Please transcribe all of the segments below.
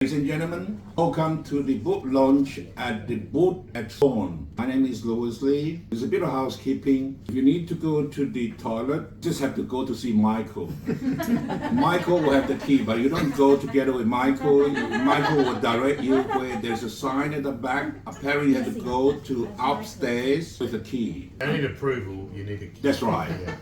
Ladies and gentlemen, welcome to the book launch at the booth at Thorn. My name is Lee. There's a bit of housekeeping. If you need to go to the toilet, just have to go to see Michael. Michael will have the key, but you don't go together with Michael. Michael will direct you where there's a sign at the back. Apparently you have to go to upstairs with a key. You need approval, you need a key. That's right. Yeah.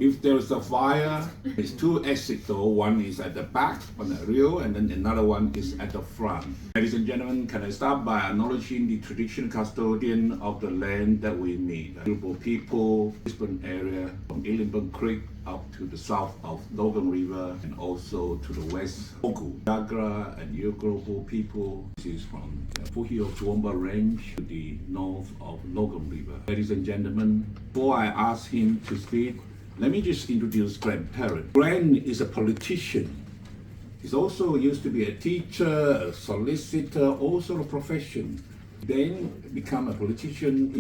If there's a fire, there's two exits though. One is at the back on the rear, and then another one is at the front. Ladies and gentlemen, can I start by acknowledging the traditional custodian of the land that we meet? Beautiful people, Brisbane area, from Illingburn Creek up to the south of Logan River and also to the west, Oku, Yagra and Yugrobo people. This is from the foothill of Toowoomba Range to the north of Logan River. Ladies and gentlemen, before I ask him to speak, let me just introduce Grant Perrett. Grant is a politician. He's also used to be a teacher, a solicitor, all sort of profession. Then become a politician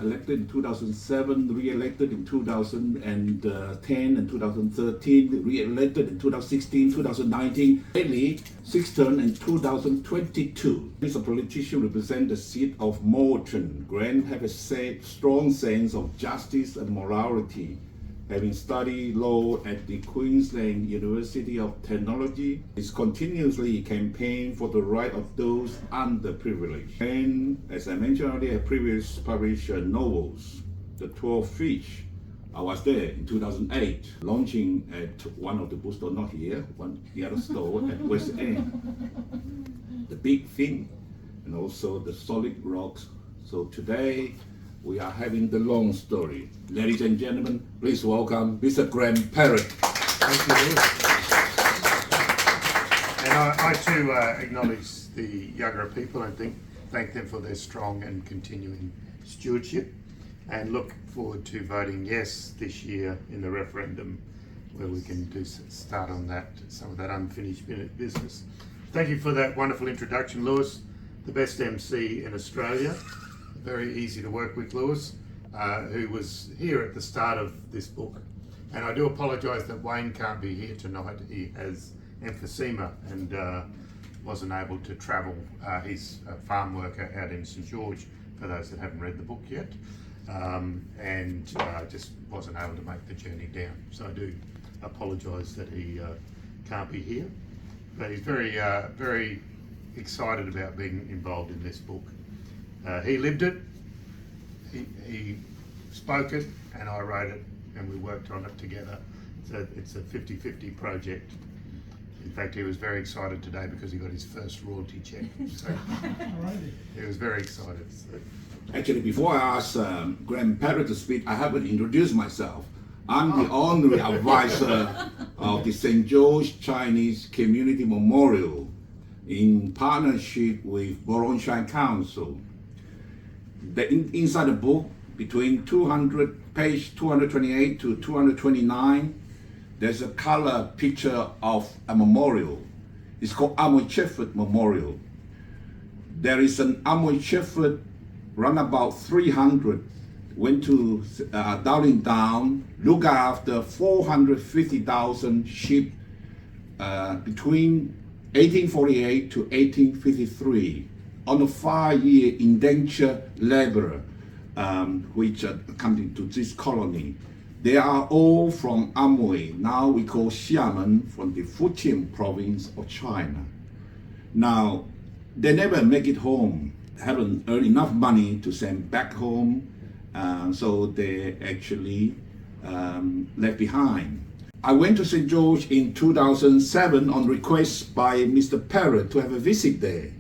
elected in 2007, re-elected in 2010 and 2013, re-elected in 2016, 2019, lately sixth term in 2022. He's a politician represent the seat of Moreton. Grant have a strong sense of justice and morality. Having studied law at the Queensland University of Technology, he's continuously campaigned for the right of those underprivileged. And as I mentioned earlier, previously published novels, The 12 Fish. I was there in 2008, launching at one of the bookstores, not here, the other store at West End. The Big Thing, and also The Solid Rocks. So today, we are having the long story. Ladies and gentlemen, please welcome Mr. Grant Perrett. Thank you. And I too acknowledge the Yagra people and thank them for their strong and continuing stewardship, and look forward to voting yes this year in the referendum, where we can start on that, some of that unfinished business. Thank you for that wonderful introduction, Lewis, the best MC in Australia. Very easy to work with, Lewis, who was here at the start of this book. And I do apologise that Wayne can't be here tonight. He has emphysema and wasn't able to travel. He's a farm worker out in St George, for those that haven't read the book yet, and just wasn't able to make the journey down. So I do apologise that he can't be here. But he's very excited about being involved in this book. He lived it, he spoke it, and I wrote it, and we worked on it together. So it's a 50-50 project. In fact, he was very excited today because he got his first royalty check. So he was very excited. So. Actually, before I ask Grant Perrett to speak, I haven't introduced myself. I'm the honorary advisor of the St. George Chinese Community Memorial in partnership with Boronshine Council. Inside the book, between page 228 to 229, there's a color picture of a memorial. It's called Amoy Chefford Memorial. There is an Amoy Chefford, run about 300, went to Dowling Down, look after 450,000 sheep between 1848 to 1853. On a 5-year indentured laborer, which come into this colony. They are all from Amoy, now we call Xiamen, from the Fujian province of China. Now, they never make it home, haven't earned enough money to send back home, so they actually left behind. I went to St. George in 2007 on request by Mr. Perrett to have a visit there.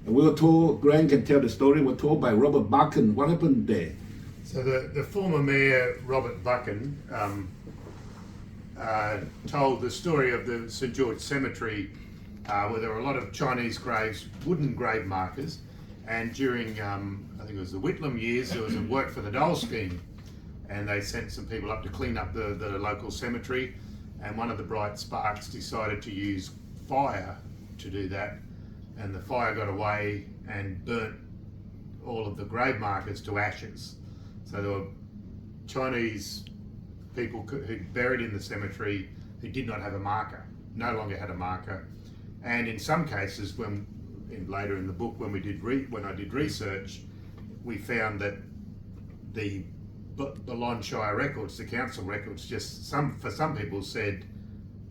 We were told, Grant can tell the story, we were told by Robert Buchan what happened there. So the former mayor, Robert Buchan, told the story of the St George Cemetery, where there were a lot of Chinese graves, wooden grave markers, and during, I think it was the Whitlam years, there was a work for the Dole scheme, and they sent some people up to clean up the local cemetery, and one of the bright sparks decided to use fire to do that. And the fire got away and burnt all of the grave markers to ashes. So there were Chinese people who buried in the cemetery who did not have a marker, no longer had a marker, And in some cases, later in the book, when I did research, we found that the Lon Shire records, the council records, for some people said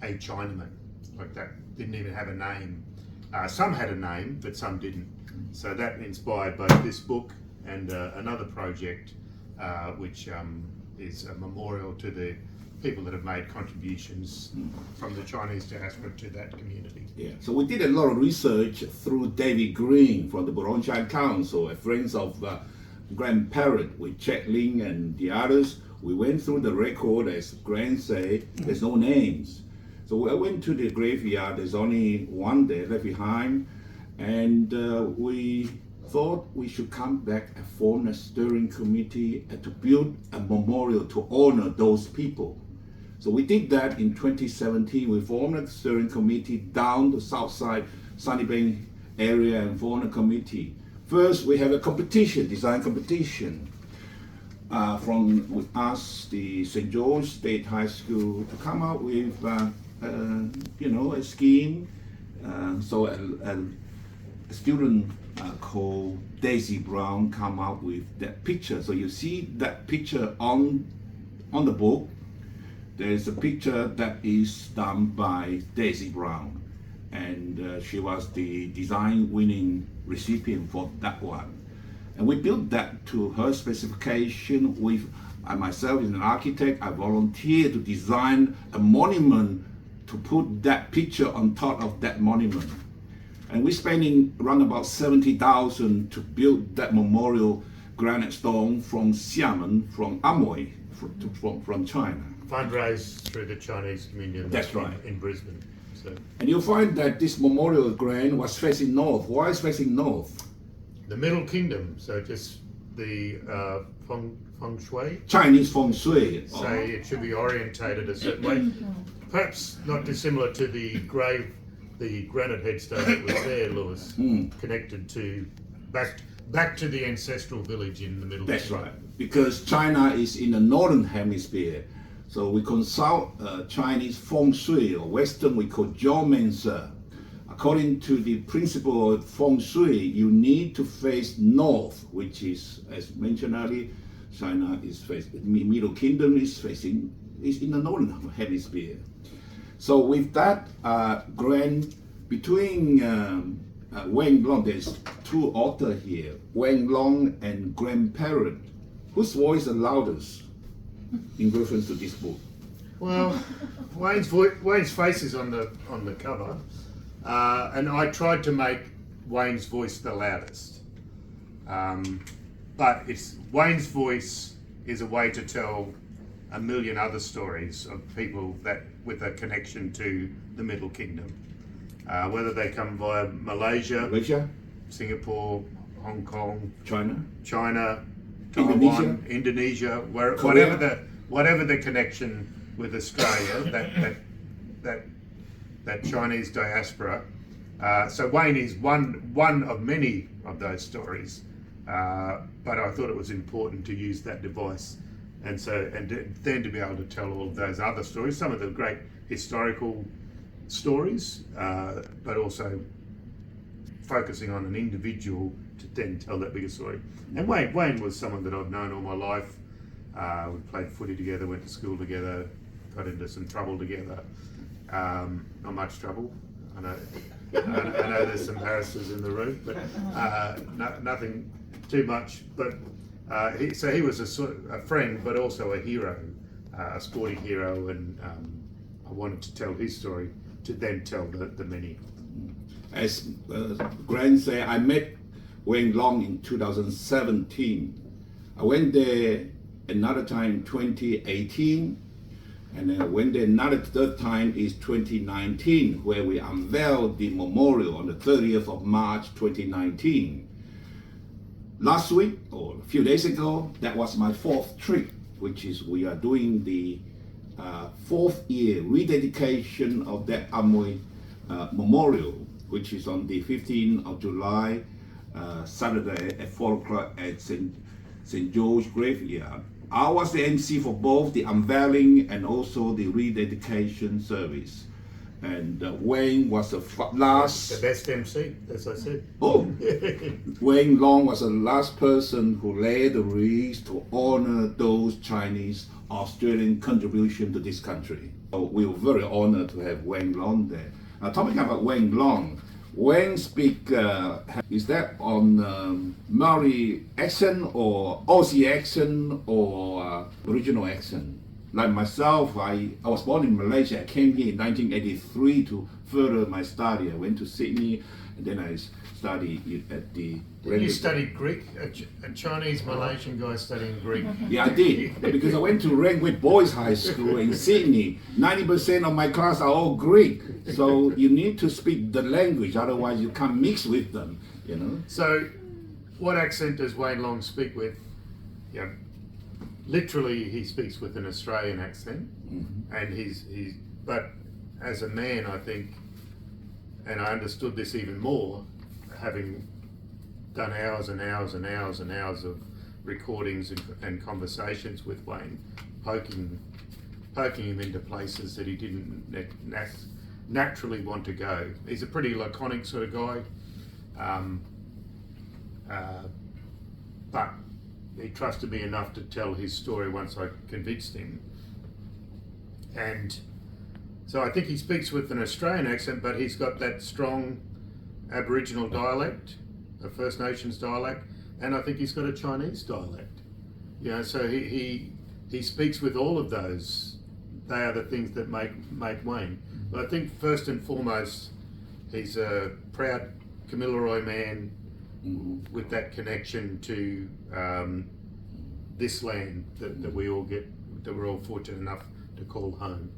a Chinaman, like that, didn't even have a name. Some had a name, but some didn't. So that inspired both this book and another project, which is a memorial to the people that have made contributions from the Chinese diaspora to that community. Yeah, so we did a lot of research through David Green from the Burongchai Council, friends of Grant Perrett with Chet Ling and the others. We went through the record, as Grant said, there's no names. So I went to the graveyard, there's only one there left behind, and we thought we should come back and form a steering committee and to build a memorial to honor those people. So we did that in 2017. We formed a steering committee down the south side, Sunnybank area, and formed a committee. First, we have a competition, design competition. We asked the St. George State High School to come up with, a scheme. So a student called Daisy Brown come up with that picture. So you see that picture on the book. There's a picture that is done by Daisy Brown, and she was the design winning recipient for that one. And we built that to her specification. I myself as an architect, I volunteered to design a monument to put that picture on top of that monument. And we're spending around about 70,000 to build that memorial granite stone from Xiamen, from Amoy, from China. Fundraised through the Chinese community. That's right. In Brisbane. So. And you'll find that this memorial grant was facing north. Why is facing north? The Middle Kingdom, so just the feng shui. Chinese feng shui. Say it should be orientated a certain way. Perhaps not dissimilar to the granite headstone that was there, Lewis, connected to back to the ancestral village in the Middle Kingdom. That's right, because China is in the northern hemisphere. So we consult Chinese feng shui, or Western we call Jiaomenshi. According to the principle of feng shui, you need to face north, which is, as mentioned earlier, China is facing, Middle Kingdom is in the northern hemisphere. So with that grant, between Wang Long, there's two authors here, Wang Long and Grant Perrett. Whose voice is the loudest in reference to this book? Well, Wayne's face is on the cover, and I tried to make Wayne's voice the loudest. But Wayne's voice is a way to tell a million other stories of people that with a connection to the Middle Kingdom, whether they come via Malaysia, Singapore, Hong Kong, China, Taiwan, Indonesia, whatever the connection with Australia, that Chinese diaspora. So Wayne is one of many of those stories, but I thought it was important to use that device, and then to be able to tell all of those other stories, some of the great historical stories, but also focusing on an individual to then tell that bigger story. And Wayne was someone that I've known all my life. We played footy together, went to school together, got into some trouble together. Not much trouble. I know there's some Harrises in the room, but nothing too much. But he was a sort of a friend, but also a hero, a sporting hero, and I wanted to tell his story to then tell the many. As Grant said, I met Wang Long in 2017. I went there another time in 2018, and I went there another third time is 2019, where we unveiled the memorial on the 30th of March 2019. Last week, or a few days ago, that was my fourth trip, which is we are doing the fourth year rededication of that Amoy memorial, which is on the 15th of July, Saturday at 4 o'clock at St. George Graveyard. I was the MC for both the unveiling and also the rededication service. And Wayne was the last. The best MC, as I said. Oh, Wayne Long was the last person who laid the wreath to honor those Chinese Australian contribution to this country. So we were very honored to have Wayne Long there. Talking about Wayne Long, Wayne speak, is that on Maori accent or Aussie accent or original accent? Like myself, I was born in Malaysia. I came here in 1983 to further my study. I went to Sydney and then I studied at the... You studied Greek? A Chinese Malaysian guy studying Greek? Yeah, I did. Because I went to Rangwick Boys High School in Sydney. 90% of my class are all Greek. So you need to speak the language, otherwise you can't mix with them, you know. So what accent does Wayne Long speak with? Yeah. Literally, he speaks with an Australian accent, and but as a man, I think, and I understood this even more, having done hours and hours and hours and hours of recordings and conversations with Wayne, poking him into places that he didn't naturally want to go. He's a pretty laconic sort of guy, but he trusted me enough to tell his story once I convinced him. And so I think he speaks with an Australian accent, but he's got that strong Aboriginal dialect, a First Nations dialect, and I think he's got a Chinese dialect. You know, so he speaks with all of those. They are the things that make Wayne. But I think first and foremost, he's a proud Kamilaroi man with that connection to this land that we all get, that we're all fortunate enough to call home.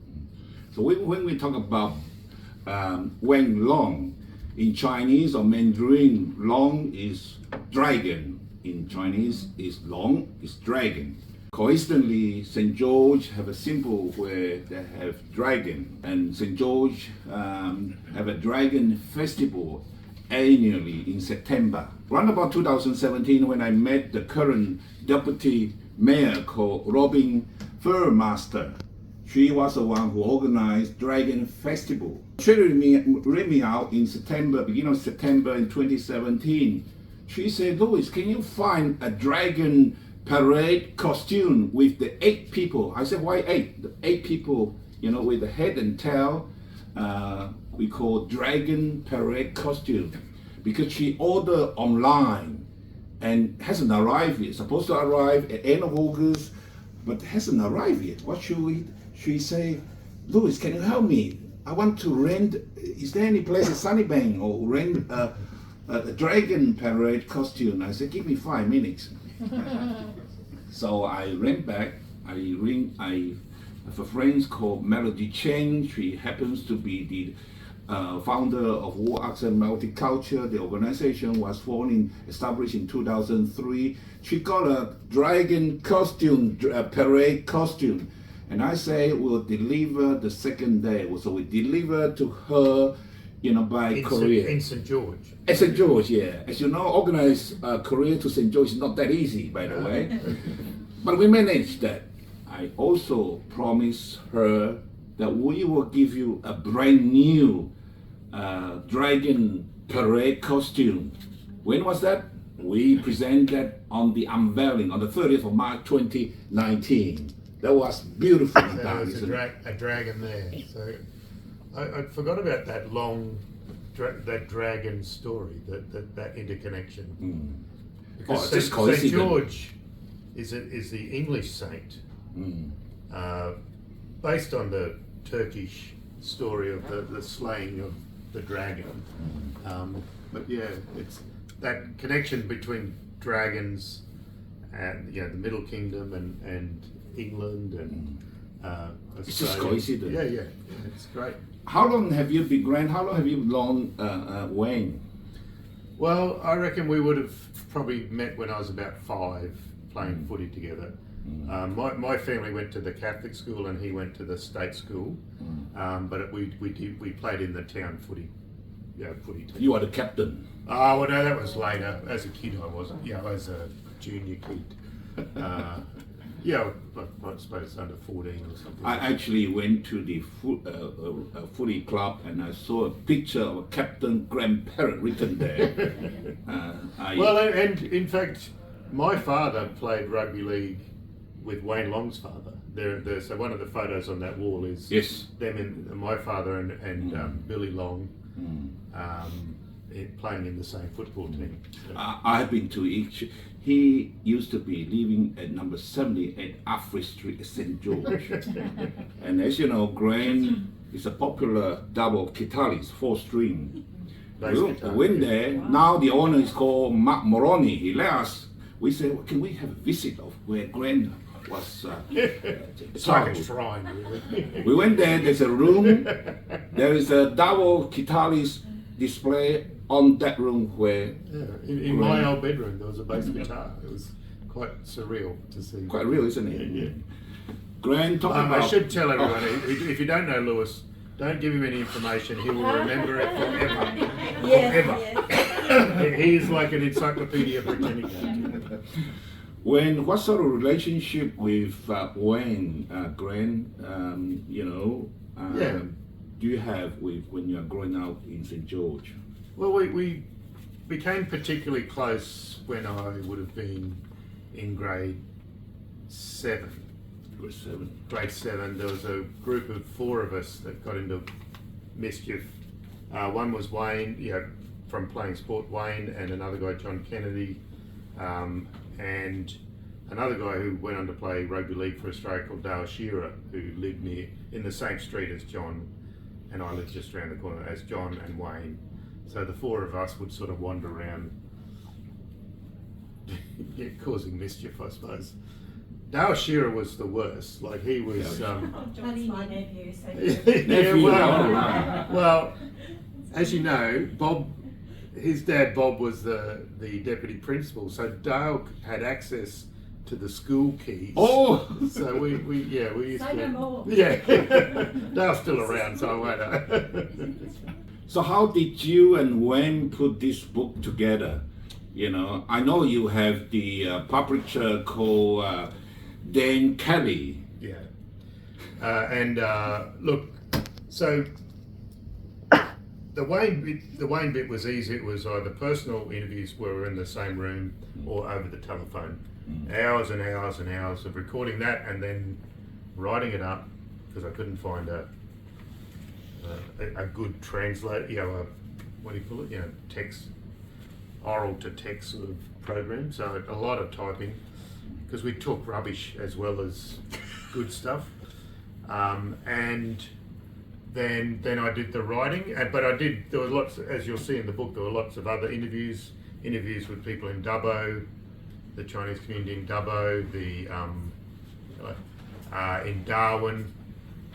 So when we talk about Wayne Long, in Chinese or Mandarin, Long is dragon. In Chinese, is Long is dragon. Coincidentally, St. George have a symbol where they have dragon, and St. George have a dragon festival annually in September. Around about 2017, when I met the current deputy mayor called Robin Furmaster, she was the one who organized Dragon Festival. She read me out in September, beginning of September in 2017. She said, "Louis, can you find a dragon parade costume with the 8 people?" I said, "Why 8? The 8 people, you know, with the head and tail, we call dragon parade costume." Because she ordered online and hasn't arrived yet. Supposed to arrive at end of August, but hasn't arrived yet. What should we? She say, "Louis, can you help me? I want to rent. Is there any place at Sunnybank or rent a dragon parade costume?" I said, "Give me 5 minutes." So I ran back. I have a friend called Melody Chen. She happens to be the founder of War Arts and Multicultural. The organization was established in 2003. She got a dragon costume, parade costume. And I say we'll deliver the second day. So we deliver to her, you know, by courier. In St. George. At St. George, yeah. As you know, organize courier to St. George is not that easy, by the way. But we managed that. I also promised her that we will give you a brand new dragon parade costume. When was that? We presented that on the unveiling on the 30th of March 2019. That was beautiful. There was a dragon there. So I forgot about that long, that dragon story, that interconnection. Because St. George is the English saint, based on the Turkish story of the slaying of the dragon. But yeah, it's that connection between dragons and, you know, the Middle Kingdom and England and Australia. It's just coincidence. Yeah, it's great. How long have you been Grant? How long have you known Wayne? Well, I reckon we would have probably met when I was about 5, playing footy together. My family went to the Catholic school and he went to the state school, but we played in the town footy. Yeah, footy team. You are the captain. Oh, well, no, that was later. As a kid, I wasn't. Yeah, I was a junior kid. Yeah, I suppose it's under 14 or something. I actually went to the footy club and I saw a picture of Captain Graham Perrett written there. Well, and in fact, my father played rugby league with Wayne Long's father. So one of the photos on that wall is yes, them and my father and Billy Long playing in the same football team. So. I've been to each. He used to be living at number 78 Africk Street, St. George. And as you know, Graham is a popular double guitarist, 4-string. We went there. Now the owner is called Mark Moroni. He let us. We said, well, can we have a visit of where Graham was? It's like a shrine, really. We went there. There's a room. There is a double guitarist display on that room where. Yeah, in my old bedroom there was a bass guitar. It was quite surreal to see. Quite real, isn't it? Yeah. Graham, talking about. I should tell everyone, if you don't know Lewis, don't give him any information. He will remember it forever. Forever. He is like an encyclopedia Britannica. What sort of relationship with Wayne, Graham, do you have with when you are growing up in St. George? Well, we became particularly close when I would have been in grade 7. Grade 7. There was a group of 4 of us that got into mischief. One was Wayne, from playing sport, Wayne, and another guy, John Kennedy, and another guy who went on to play rugby league for Australia called Dale Shearer, who lived in the same street as John, and I lived just around the corner as John and Wayne. So the 4 of us would sort of wander around, causing mischief, I suppose. Dale Shearer was the worst. Like he was. John's my nephew, so. Well, as you know, Bob, his dad Bob was the deputy principal, so Dale had access to the school keys. Oh, so we used Say to. no more. Yeah, Dale's still around, so I won't. so how did you and Wayne put this book together? I know you have the publisher called Dan Kelly. Yeah, and look, so the Wayne bit was easy. It was either personal interviews where we were in the same room or over the telephone. Hours and hours and hours of recording that and then writing it up because I couldn't find a good translate. What do you call it? Text, oral to text sort of program. So a lot of typing because we took rubbish as well as good stuff, and then I did the writing. But there were lots, as you'll see in the book, there were lots of other interviews with people in Dubbo, the Chinese community in Dubbo, in Darwin.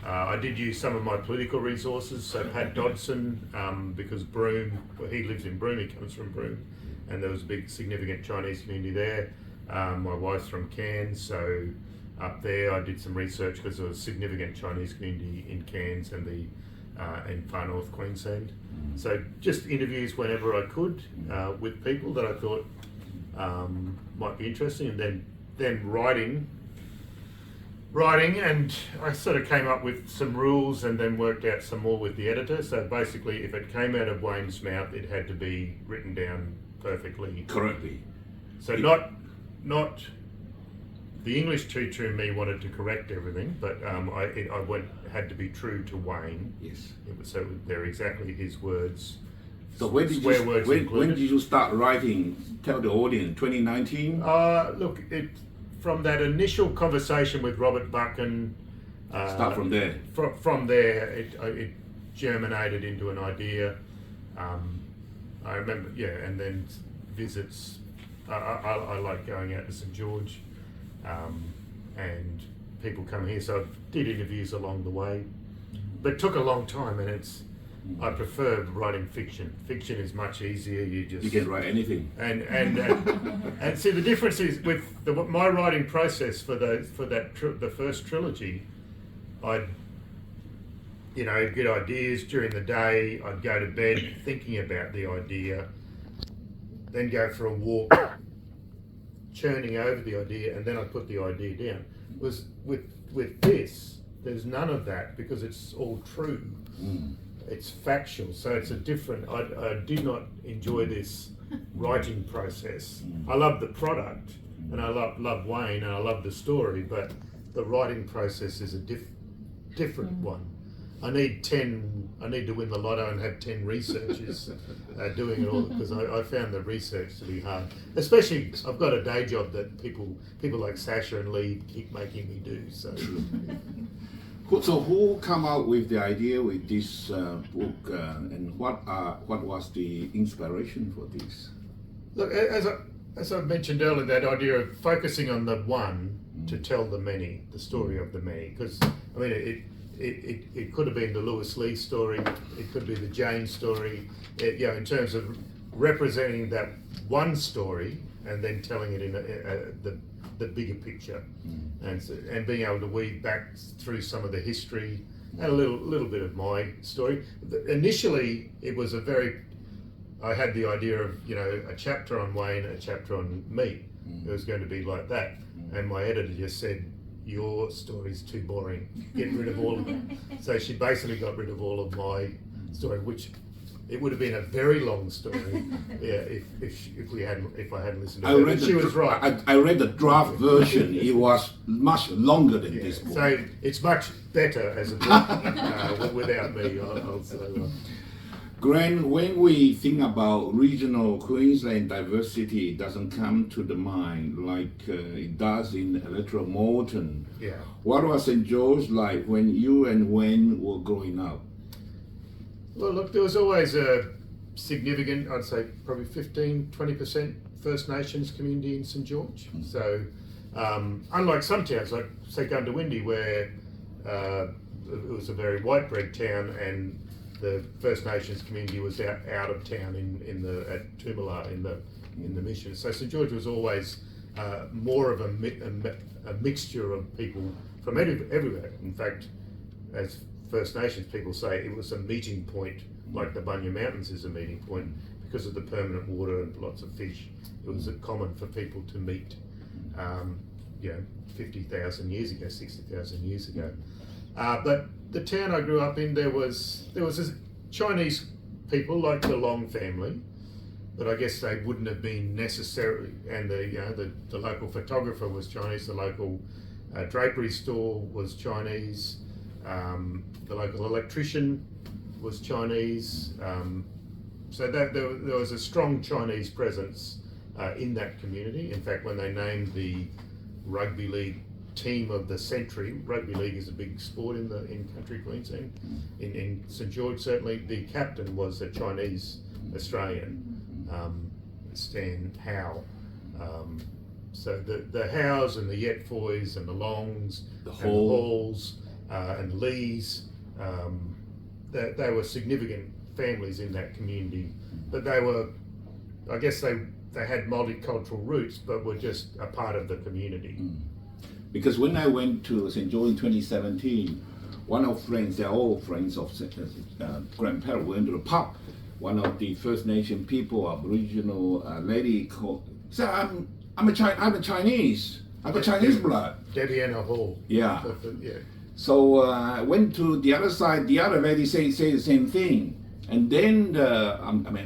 I did use some of my political resources, so Pat Dodson, because Broome, he lives in Broome, he comes from Broome, and there was a big significant Chinese community there. My wife's from Cairns, so up there I did some research because there was a significant Chinese community in Cairns and in far north Queensland. So just interviews whenever I could with people that I thought might be interesting, and then writing, and I sort of came up with some rules and then worked out some more with the editor. So basically, if it came out of Wayne's mouth, it had to be written down perfectly. Correctly. So not the English teacher in me wanted to correct everything, but had to be true to Wayne. Yes. So they're exactly his words. So when did you start writing? Tell the audience. 2019. Look, from that initial conversation with Robert Buchan. Start from there. From there, it germinated into an idea. I remember, and then visits. I like going out to St. George, and people come here. So I did interviews along the way, but it took a long time, and I prefer writing fiction. Fiction is much easier. You can write anything. And see the difference is with my writing process for the first trilogy. I'd get ideas during the day. I'd go to bed thinking about the idea, then go for a walk, churning over the idea and then I put the idea down. Was with this, there's none of that because it's all true. It's factual, so it's a different. I did not enjoy this writing process. I love the product, and I love Wayne, and I love the story, but the writing process is a different one. I need to win the lotto and have 10 researchers doing it all, because I found the research to be hard. Especially, I've got a day job that people like Sasha and Lee keep making me do. So. So who come out with the idea with this book, and what was the inspiration for this? Look, as I mentioned earlier, that idea of focusing on the one to tell the many, the story of the many. Because I mean, it could have been the Lewis Lee story, it could be the Jane story. In terms of representing that one story and then telling it in the bigger picture, and being able to weave back through some of the history and a little bit of my story. Initially, it was I had the idea of a chapter on Wayne, a chapter on me. It was going to be like that, and my editor just said, "Your story's too boring. Get rid of all of it." So she basically got rid of all of my story, which it would have been a very long story, if I hadn't listened to her. She was right. I read the draft version. It was much longer than this book. So it's much better as a book without me. I'll say. Grant, when we think about regional Queensland diversity, it doesn't come to the mind like it does in Electoral Moreton. Yeah. What was St. George like when you and Wayne were growing up? Well, look, there was always a significant, I'd say probably 15-20% First Nations community in St. George. So unlike some towns, like say Gundawindi, where it was a very white bread town and the First Nations community was out of town at Toomala in the mission. So St. George was always more of a mixture of people from everywhere. In fact, as First Nations people say, it was a meeting point, like the Bunya Mountains is a meeting point because of the permanent water and lots of fish. It was common for people to meet, 50,000 years ago, 60,000 years ago. But the town I grew up in, there was Chinese people like the Long family, but I guess they wouldn't have been necessarily. And the local photographer was Chinese. The local drapery store was Chinese. The local electrician was Chinese. So that there was a strong Chinese presence in that community. In fact, when they named the rugby league team of the century, rugby league is a big sport in country Queensland. In St. George, certainly, the captain was a Chinese Australian, Stan Howe. So the Howes and the Yetfoys and the Longs, the Halls and the Lees, they were significant families in that community. But they were, I guess they had multicultural roots, but were just a part of the community. Because when I went to St. George in 2017, one of friends, they're all friends of Grant Perrett, went to the pub. One of the First Nation people, Aboriginal lady called, said, I'm a Chinese. I've got Chinese blood. Debbie Anna Hall. Yeah. Yeah. So I went to the other side, the other lady say the same thing. And then,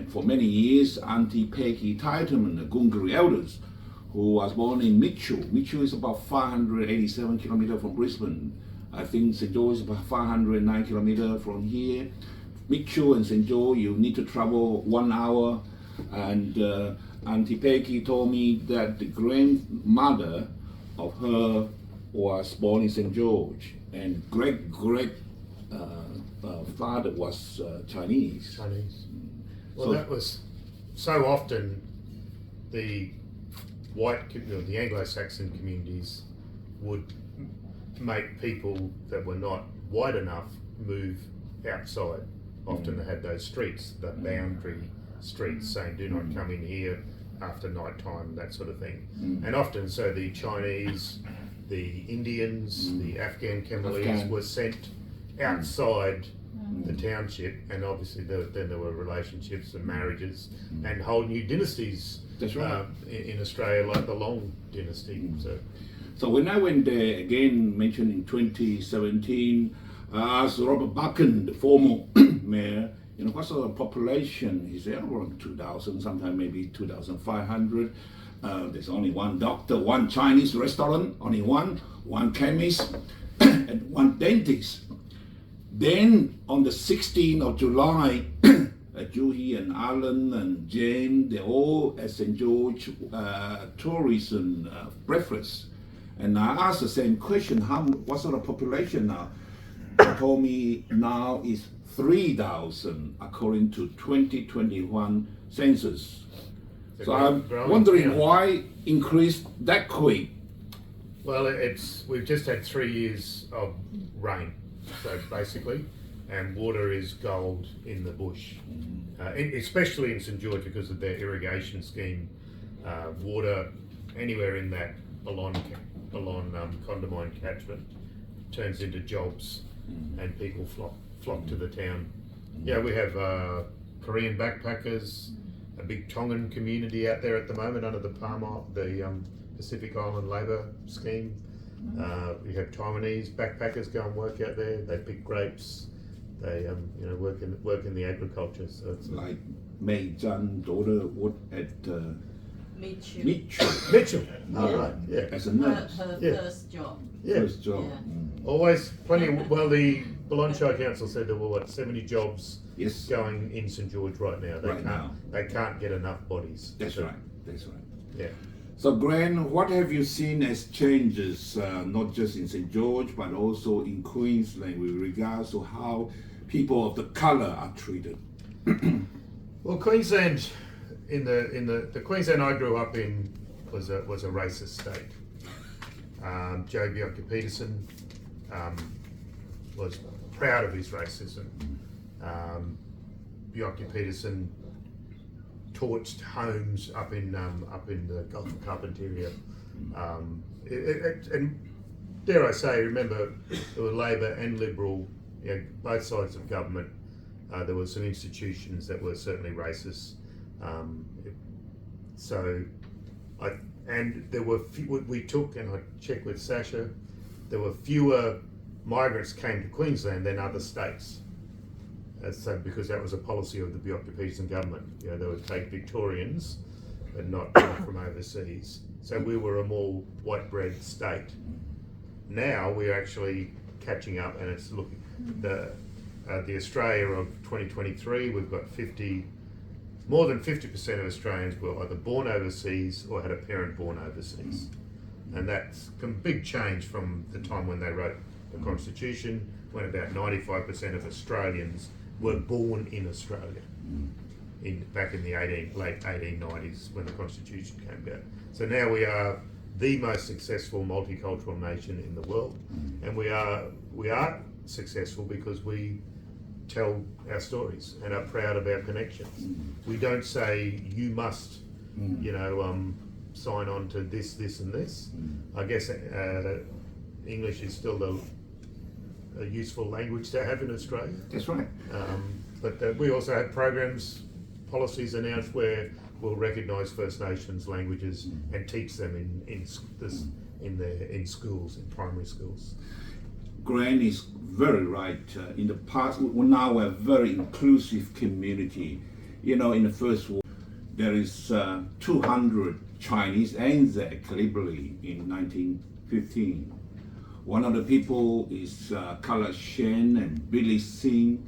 for many years, Auntie Peggy Titleman, the Gungari elders, who was born in Mitchell. Mitchell is about 587 kilometers from Brisbane. I think St. George is about 509 kilometers from here. Mitchell and St. George, you need to travel 1 hour. And Auntie Peggy told me that the grandmother of her was born in St. George, and great father was Chinese. Well, So- that was so often the the Anglo-Saxon communities would make people that were not white enough move outside. Often they had those streets, the boundary streets, saying do not come in here after night time, that sort of thing. And often so the Chinese, the Indians, the Afghan Cambodians were sent outside the township, and obviously then there were relationships and marriages and whole new dynasties That's right. in Australia, like the Long dynasty. So when I went there, again mentioned in 2017, I asked Robert Buchan, the former mayor, what's the population? He said around 2,000, sometimes maybe 2,500. There's only one doctor, one Chinese restaurant, only one chemist, and one dentist. Then on the 16th of July, Juhi and Alan and Jane, they're all at St. George tourism breakfast. And I asked the same question, what sort of population now? They told me now is 3,000 according to 2021 census. So I'm wondering why increase that quick? Well, we've just had 3 years of rain, so basically, and water is gold in the bush, especially in St. George because of their irrigation scheme. Water anywhere in that Ballon Condamine catchment turns into jobs, and people flock to the town. Yeah, we have Korean backpackers, a big Tongan community out there at the moment under the Pacific Island Labour Scheme. We have Taiwanese backpackers go and work out there. They pick grapes. They work in the agriculture. So it's like May Zhan's daughter worked at Mitchell. Oh, right. Yeah. As a nurse. Her first job. Yeah. First job. Yeah. Always plenty. The Ballon Council said there were 70 jobs Yes. going in St. George right now. They can't get enough bodies. That's right. Yeah. So, Grant, what have you seen as changes, not just in St. George, but also in Queensland with regards to how people of the colour are treated? Well, Queensland, in the Queensland I grew up in, was a racist state. Joe Bjelke-Petersen was proud of his racism. Bjelke-Petersen torched homes up in the Gulf of Carpentaria, and dare I say, remember there were Labor and Liberal, both sides of government. There were some institutions that were certainly racist. And there were we took, and I checked with Sasha, there were fewer migrants came to Queensland than other states. So because that was a policy of the Bjelke-Petersen government, they would take Victorians, but not from overseas. So we were a more white bread state. Now we're actually catching up, and it's looking the Australia of 2023. We've got more than 50% of Australians were either born overseas or had a parent born overseas, and that's a big change from the time when they wrote the Constitution, when about 95% of Australians were born in Australia, back in the late 1890s when the Constitution came about. So now we are the most successful multicultural nation in the world, and we are successful because we tell our stories and are proud of our connections. We don't say you must, sign on to this, and this. I guess English is still a useful language to have in Australia. That's right. But we also have programs, policies announced where we'll recognise First Nations languages and teach them in schools, in primary schools. Grant is very right. In the past, now we're a very inclusive community. In the First War, there is 200 Chinese Anzac Calibri in 1915. One of the people is Kala Shen and Billy Singh.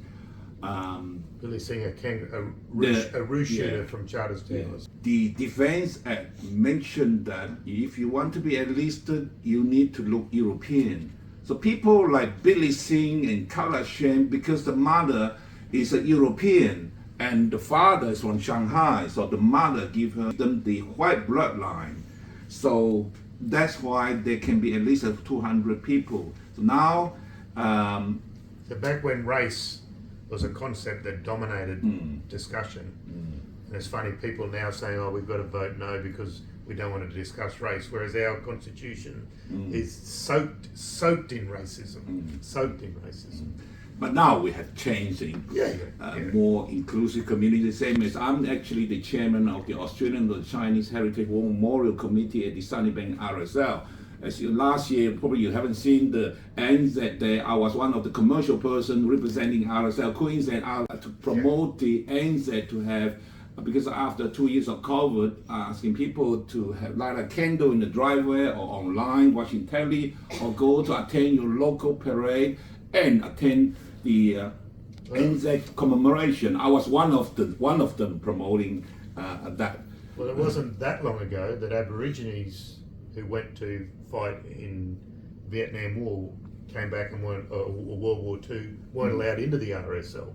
Billy Singh, a roof shooter from Charterstown. The Defence Act mentioned that if you want to be enlisted, you need to look European. So people like Billy Singh and Kala Shen, because the mother is a European and the father is from Shanghai, so the mother give them the white bloodline. So that's why there can be at least 200 people. So now, so back when race was a concept that dominated discussion, and it's funny, people now saying, "Oh, we've got to vote no because we don't want to discuss race," whereas our constitution is soaked in racism. But now we have changed in more inclusive community. Same as I'm actually the chairman of the Australian and Chinese Heritage War Memorial Committee at the Sunnybank RSL. As you last year, probably you haven't seen the NZ Day. I was one of the commercial person representing RSL Queensland to promote the NZ to have, because after 2 years of COVID, asking people to have light a candle in the driveway or online watching telly, or go to attend your local parade and attend the NZ commemoration. I was one of them promoting that. Well, it wasn't that long ago that Aborigines who went to fight in Vietnam War came back and weren't, or World War II, weren't allowed into the RSL.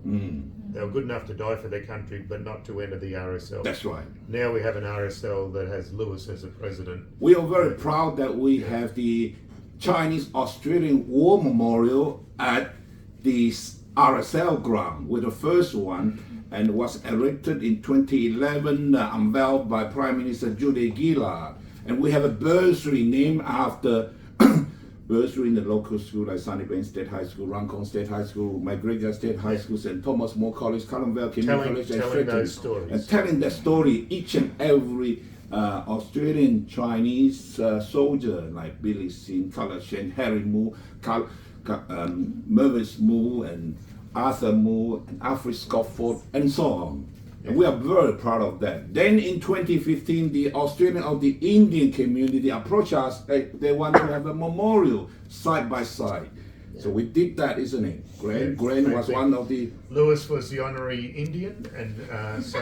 They were good enough to die for their country, but not to enter the RSL. That's right. Now we have an RSL that has Lewis as a president. We are very proud that we have the Chinese Australian War Memorial at the RSL ground. We're the first one, and was erected in 2011, unveiled by Prime Minister Julia Gillard. And we have a bursary named after bursary in the local school like Sunnybank State High School, Rankong State High School, McGregor State High School, St. Thomas More College, Columnville Community College, telling those stories. and telling that story, each and every Australian Chinese soldier like Billy Sin, Carla Shen, Harry Moo, Mervis Moo, and Arthur Moo, and Alfred Scottford, and so on. And we are very proud of that. Then in 2015, the Australian of the Indian community approached us. They want to have a memorial side by side. So we did that, isn't it? Gren was one of the... Lewis was the honorary Indian, and so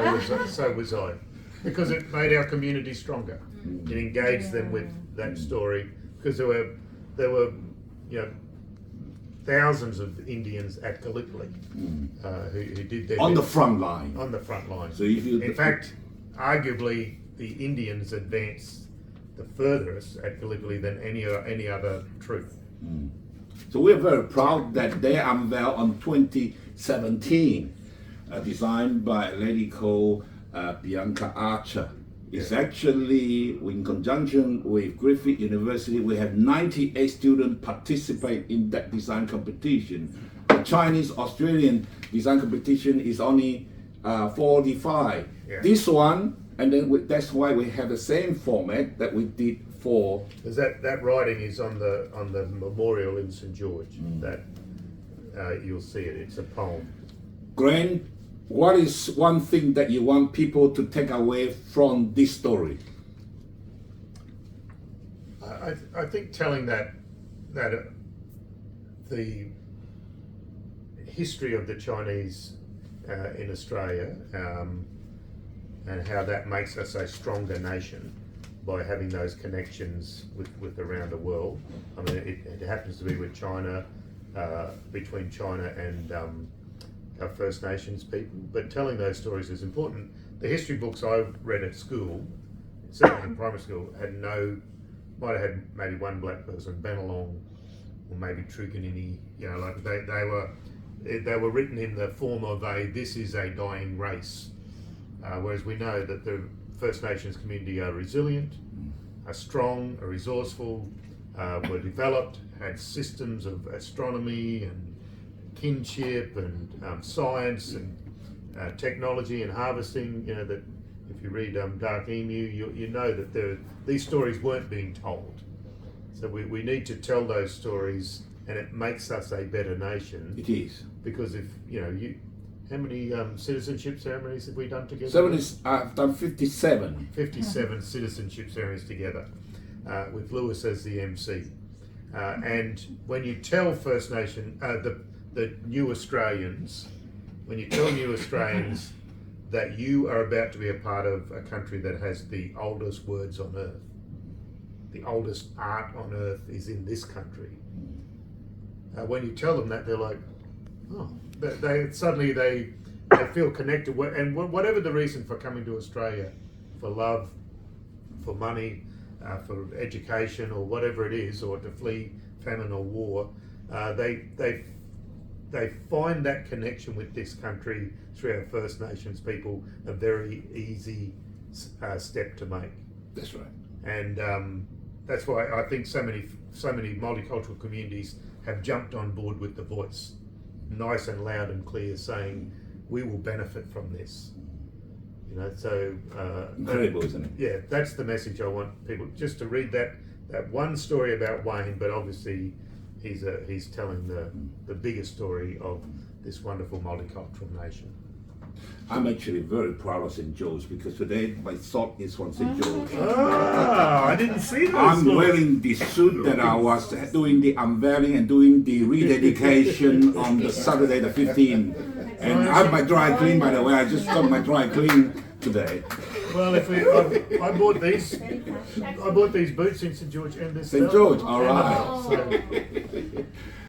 was I. Because it made our community stronger. It engaged them with that story. Because there were thousands of Indians at Gallipoli who did their on best. the front line. On the front line. So if you, in fact, arguably, the Indians advanced the furthest at Gallipoli than any other troop. So we're very proud that they unveiled on 2017, designed by a lady called Bianca Archer. It's actually in conjunction with Griffith University. We have 98 students participate in that design competition. The Chinese Australian design competition is only 45. This one, and then that's why we have the same format that we did for. Because that writing is on the memorial in St. George. That you'll see it. It's a poem. Grant, what is one thing that you want people to take away from this story? I think telling that the history of the Chinese in Australia and how that makes us a stronger nation by having those connections with around the world. I mean, it happens to be with China, between China and our First Nations people, but telling those stories is important. The history books I read at school, certainly in primary school, might have had maybe one black person, Benelong, or maybe Truganini. Like they were written in the form of this is a dying race, whereas we know that the First Nations community are resilient, are strong, are resourceful, were developed, had systems of astronomy and kinship and science and technology and harvesting. That if you read Dark Emu, you know that these stories weren't being told. So we need to tell those stories, and it makes us a better nation. It is. Because if how many citizenship ceremonies have we done together? I've done 57. 57 citizenship ceremonies together, with Lewis as the MC. And when you tell First Nation, the new Australians, when you tell new Australians that you are about to be a part of a country that has the oldest words on earth, the oldest art on earth is in this country. When you tell them that, they're like, oh, they suddenly feel connected. And whatever the reason for coming to Australia, for love, for money, for education, or whatever it is, or to flee famine or war, they find that connection with this country through our First Nations people a very easy step to make. That's right. And that's why I think so many multicultural communities have jumped on board with The Voice, nice and loud and clear, saying we will benefit from this. You know, so Incredible, isn't it? yeah, that's the message I want people just to read that one story about Wayne, but obviously he's telling the bigger story of this wonderful multicultural nation. I'm actually very proud of St. George because today my thought is from St. George. Ah, I didn't see those. I'm wearing the suit that I was doing the unveiling and doing the rededication on the Saturday the 15th. And I have my dry clean, by the way. I just got my dry clean today. Well, I bought these boots in St. George and this St. belt. George, all right. So,